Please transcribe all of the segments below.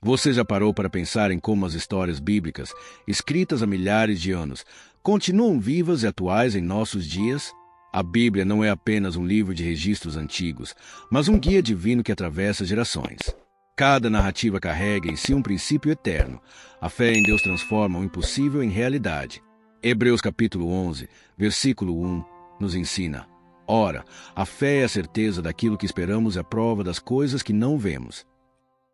Você já parou para pensar em como as histórias bíblicas, escritas há milhares de anos, continuam vivas e atuais em nossos dias? A Bíblia não é apenas um livro de registros antigos, mas um guia divino que atravessa gerações. Cada narrativa carrega em si um princípio eterno. A fé em Deus transforma o impossível em realidade. Hebreus capítulo 11, versículo 1, nos ensina: Ora, a fé é a certeza daquilo que esperamos e a prova das coisas que não vemos.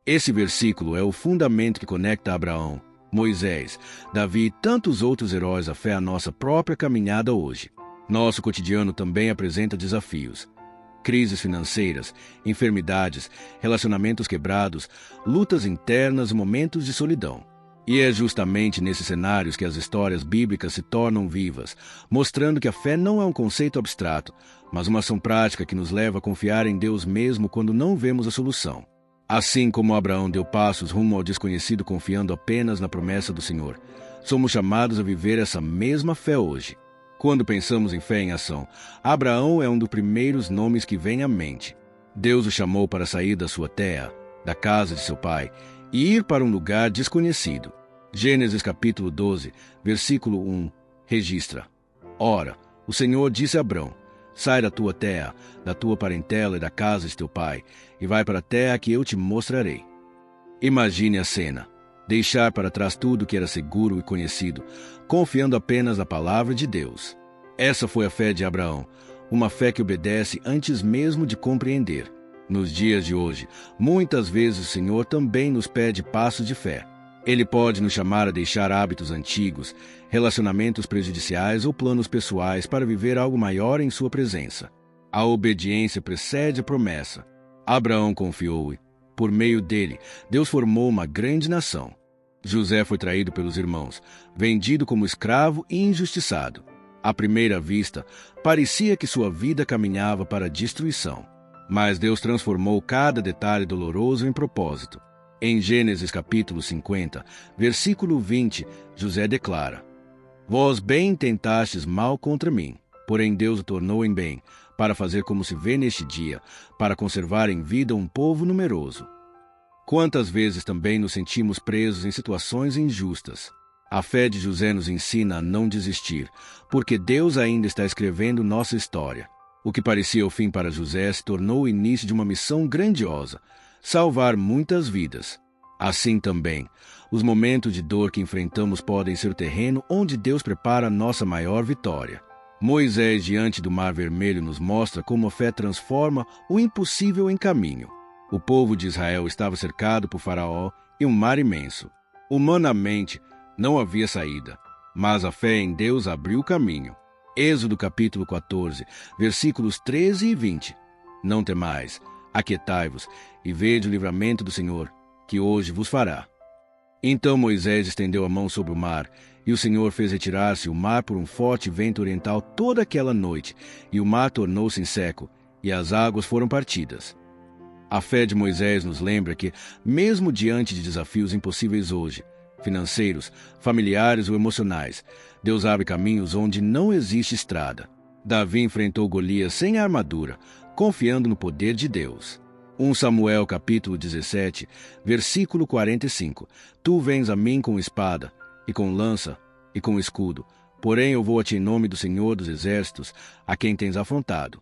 Esse versículo é o fundamento que conecta Abraão, Moisés, Davi e tantos outros heróis à fé à nossa própria caminhada hoje. Nosso cotidiano também apresenta desafios. Crises financeiras, enfermidades, relacionamentos quebrados, lutas internas e momentos de solidão. E é justamente nesses cenários que as histórias bíblicas se tornam vivas, mostrando que a fé não é um conceito abstrato, mas uma ação prática que nos leva a confiar em Deus mesmo quando não vemos a solução. Assim como Abraão deu passos rumo ao desconhecido confiando apenas na promessa do Senhor, somos chamados a viver essa mesma fé hoje. Quando pensamos em fé em ação, Abraão é um dos primeiros nomes que vem à mente. Deus o chamou para sair da sua terra, da casa de seu pai, e ir para um lugar desconhecido. Gênesis capítulo 12, versículo 1, registra: Ora, o Senhor disse a Abrão: Sai da tua terra, da tua parentela e da casa de teu pai, e vai para a terra que eu te mostrarei. Imagine a cena: deixar para trás tudo que era seguro e conhecido, confiando apenas na palavra de Deus. Essa foi a fé de Abraão, uma fé que obedece antes mesmo de compreender. Nos dias de hoje, muitas vezes o Senhor também nos pede passos de fé. Ele pode nos chamar a deixar hábitos antigos, relacionamentos prejudiciais ou planos pessoais para viver algo maior em sua presença. A obediência precede a promessa. Abraão confiou e, por meio dele, Deus formou uma grande nação. José foi traído pelos irmãos, vendido como escravo e injustiçado. À primeira vista, parecia que sua vida caminhava para a destruição. Mas Deus transformou cada detalhe doloroso em propósito. Em Gênesis capítulo 50, versículo 20, José declara: Vós bem intentastes mal contra mim, porém Deus o tornou em bem, para fazer como se vê neste dia, para conservar em vida um povo numeroso. Quantas vezes também nos sentimos presos em situações injustas? A fé de José nos ensina a não desistir, porque Deus ainda está escrevendo nossa história. O que parecia o fim para José se tornou o início de uma missão grandiosa: salvar muitas vidas. Assim também, os momentos de dor que enfrentamos podem ser o terreno onde Deus prepara a nossa maior vitória. Moisés, diante do Mar Vermelho, nos mostra como a fé transforma o impossível em caminho. O povo de Israel estava cercado por Faraó e um mar imenso. Humanamente, não havia saída, mas a fé em Deus abriu o caminho. Êxodo capítulo 14, versículos 13 e 20. Não temais, aquietai-vos e vede o livramento do Senhor, que hoje vos fará. Então Moisés estendeu a mão sobre o mar, e o Senhor fez retirar-se o mar por um forte vento oriental toda aquela noite, e o mar tornou-se em seco, e as águas foram partidas. A fé de Moisés nos lembra que, mesmo diante de desafios impossíveis hoje, financeiros, familiares ou emocionais, Deus abre caminhos onde não existe estrada. Davi enfrentou Golias sem armadura, confiando no poder de Deus. 1 Samuel capítulo 17, versículo 45. Tu vens a mim com espada, e com lança, e com escudo, porém eu vou a ti em nome do Senhor dos Exércitos, a quem tens afrontado.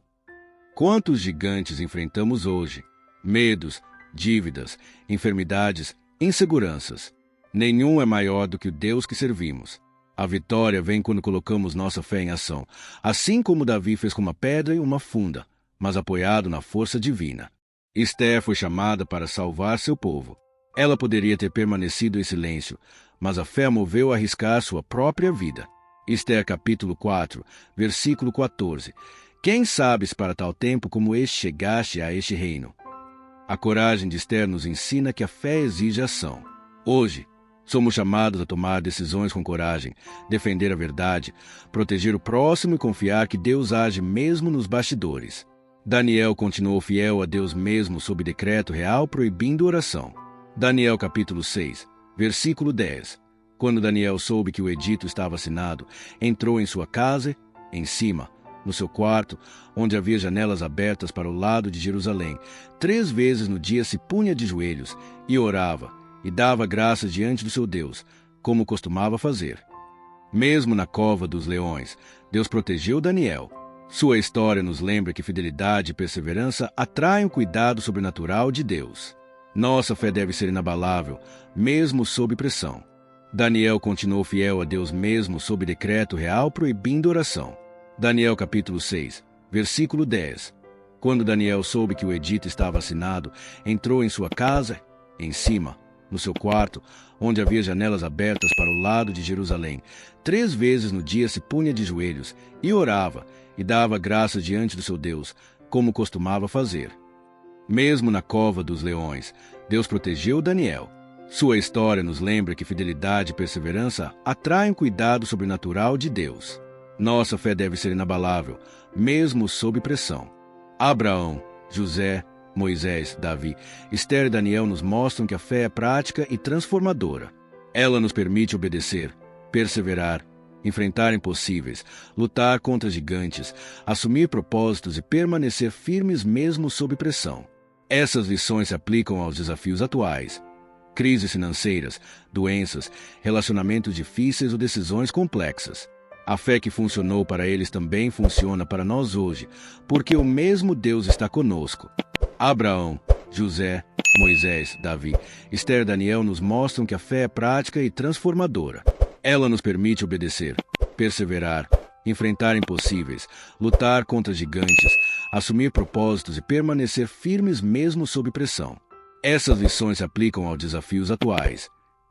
Quantos gigantes enfrentamos hoje? Medos, dívidas, enfermidades, inseguranças. Nenhum é maior do que o Deus que servimos. A vitória vem quando colocamos nossa fé em ação, assim como Davi fez com uma pedra e uma funda, mas apoiado na força divina. Esther foi chamada para salvar seu povo. Ela poderia ter permanecido em silêncio, mas a fé a moveu a arriscar sua própria vida. Esther capítulo 4, versículo 14. Quem sabe se para tal tempo como este chegaste a este reino? A coragem de Esther nos ensina que a fé exige ação. Hoje, somos chamados a tomar decisões com coragem, defender a verdade, proteger o próximo e confiar que Deus age mesmo nos bastidores. Daniel continuou fiel a Deus mesmo sob decreto real proibindo oração. Daniel capítulo 6, versículo 10. Quando Daniel soube que o edito estava assinado, entrou em sua casa, em cima, no seu quarto, onde havia janelas abertas para o lado de Jerusalém. 3 vezes no dia se punha de joelhos e orava, e dava graças diante do seu Deus, como costumava fazer. Mesmo na cova dos leões, Deus protegeu Daniel. Sua história nos lembra que fidelidade e perseverança atraem o cuidado sobrenatural de Deus. Nossa fé deve ser inabalável, mesmo sob pressão. Daniel continuou fiel a Deus mesmo sob decreto real proibindo oração. Daniel capítulo 6, versículo 10. Quando Daniel soube que o edito estava assinado, entrou em sua casa, em cima, no seu quarto, onde havia janelas abertas para o lado de Jerusalém. 3 vezes no dia se punha de joelhos e orava, e dava graças diante do seu Deus, como costumava fazer. Mesmo na cova dos leões, Deus protegeu Daniel. Sua história nos lembra que fidelidade e perseverança atraem o cuidado sobrenatural de Deus. Nossa fé deve ser inabalável, mesmo sob pressão. Abraão, José, Moisés, Davi, Esther e Daniel nos mostram que a fé é prática e transformadora. Ela nos permite obedecer, perseverar, enfrentar impossíveis, lutar contra gigantes, assumir propósitos e permanecer firmes mesmo sob pressão. Essas lições se aplicam aos desafios atuais. Crises financeiras, doenças, relacionamentos difíceis ou decisões complexas. A fé que funcionou para eles também funciona para nós hoje, porque o mesmo Deus está conosco. Abraão, José, Moisés, Davi, Esther e Daniel nos mostram que a fé é prática e transformadora. Ela nos permite obedecer, perseverar, enfrentar impossíveis, lutar contra gigantes, assumir propósitos e permanecer firmes mesmo sob pressão. Essas lições se aplicam aos desafios atuais.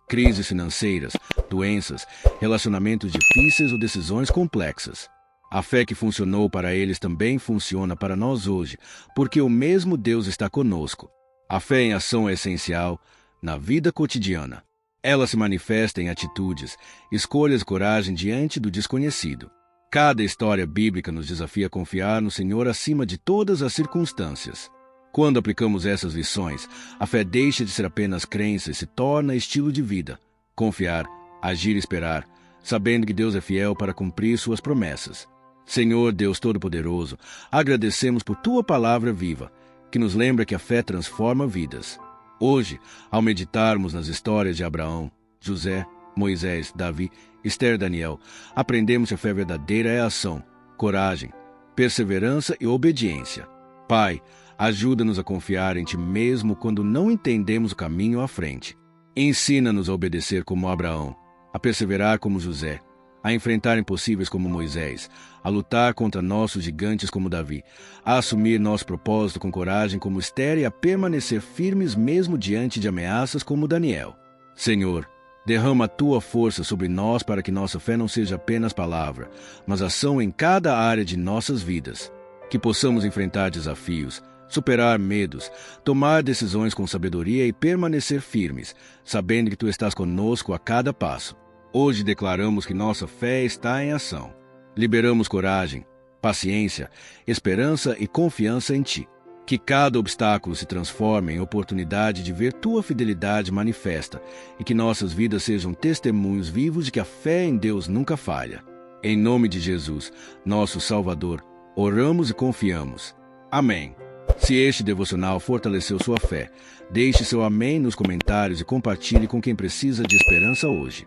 Crises financeiras, doenças, relacionamentos difíceis ou decisões complexas. A fé que funcionou para eles também funciona para nós hoje, porque o mesmo Deus está conosco. A fé em ação é essencial na vida cotidiana. Ela se manifesta em atitudes, escolhas e coragem diante do desconhecido. Cada história bíblica nos desafia a confiar no Senhor acima de todas as circunstâncias. Quando aplicamos essas lições, a fé deixa de ser apenas crença e se torna estilo de vida. Confiar, agir e esperar, sabendo que Deus é fiel para cumprir suas promessas. Senhor Deus Todo-Poderoso, agradecemos por Tua palavra viva, que nos lembra que a fé transforma vidas. Hoje, ao meditarmos nas histórias de Abraão, José, Moisés, Davi, Esther e Daniel, aprendemos que a fé verdadeira é ação, coragem, perseverança e obediência. Pai, ajuda-nos a confiar em Ti mesmo quando não entendemos o caminho à frente. Ensina-nos a obedecer como Abraão, a perseverar como José, a enfrentar impossíveis como Moisés, a lutar contra nossos gigantes como Davi, a assumir nosso propósito com coragem como Esther e a permanecer firmes mesmo diante de ameaças como Daniel. Senhor, derrama a Tua força sobre nós para que nossa fé não seja apenas palavra, mas ação em cada área de nossas vidas. Que possamos enfrentar desafios, superar medos, tomar decisões com sabedoria e permanecer firmes, sabendo que Tu estás conosco a cada passo. Hoje declaramos que nossa fé está em ação. Liberamos coragem, paciência, esperança e confiança em Ti. Que cada obstáculo se transforme em oportunidade de ver Tua fidelidade manifesta e que nossas vidas sejam testemunhos vivos de que a fé em Deus nunca falha. Em nome de Jesus, nosso Salvador, oramos e confiamos. Amém. Se este devocional fortaleceu sua fé, deixe seu amém nos comentários e compartilhe com quem precisa de esperança hoje.